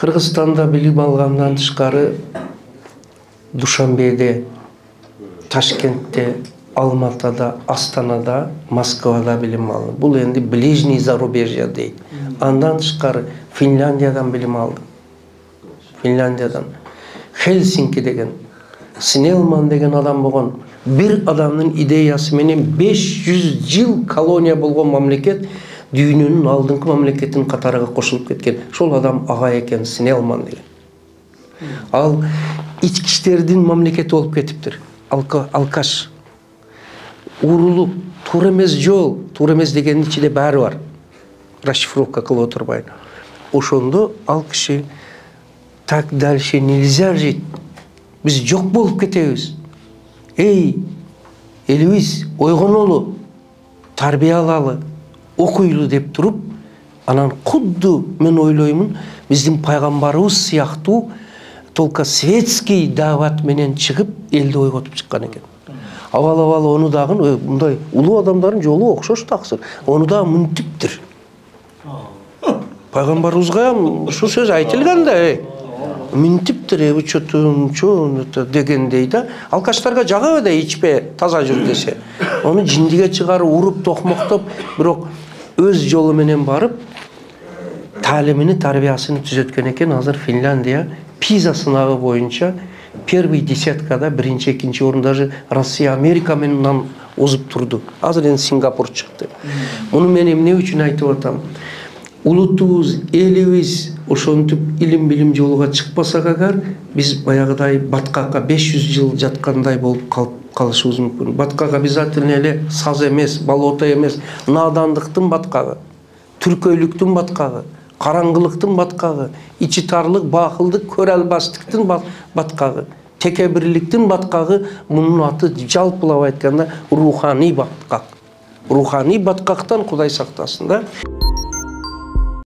Кыргызстанда билим алгандан тышкары Душанбеде, Ташкентте, Алматыда, Астанада, Москвада билим алдым. Бул энди ближний зарубежье дейт. Андан тышкары Финляндиядан билим алдым. Финляндиядан. Хельсинки деген, Снелман деген адам болгон. Bir adamın ideyası менен 500 жыл колония болгон мамлекет дүйнөнүн алдыңкы мамлекетинин катарыга кошулуп кеткен. Шол адам ага экен, Снелман деген. Ал ички иштердин мамлекети болуп кетиптир. Алкаш. Урулуп, туура эмес жол, туура эмес дегендин ичинде баары бар. Расшифровка кылып отурбайын. Ошондо ал киши так дальше нельзя жить. Биз жок болуп кетебиз. Эй, элибиз ойгонолу, тарбиялалы, окуйлу деп туруп, анан кудду мен ойлоймун, биздин пайгамбарыбыз сыяктуу только светский дават менен чыгып элди ойготуп чыккан экен. Авал ону дагы мындай улуу адамдардын жолу окшош таксыр. Ону да мынтиптир. Пайгамбарыбызга ушу сөз айтылган да, мынтиптир, чо дегендей да. Алкаштарга жагабы да ичпе, таза жүр десе. Ону жиндиге чыгарып, уруп, токмоктоп, бирок өз жолу менен барып, таалимини, тарбиясын түзөткөн экен. Азыр Финляндия Пиза сынагы боюнча первый десяткада биринчи, экинчи орун, даже Россия, Америка менен озуп турду. Азыр эми Сингапур чыкты. Муну мен эмне үчүн айтып атам? Улутубуз, элибиз ошентип илим билим жолуга чыкпасак агар, биз баягыдай баткакка 500 жыл жаткандай болуп калышыбыз мүмкүн. Баткак обязательно эле саз эмес, болото эмес, надандыктын баткагы, түркөйлүктүн баткагы, караңгылыктын баткагы, ичи тарлык, бакылдык, көрө албастыктын баткагы, текебирликтин баткагы, мунун аты жалпылап айтканда руханий баткак. Руханий баткактан Кудай сактасын да.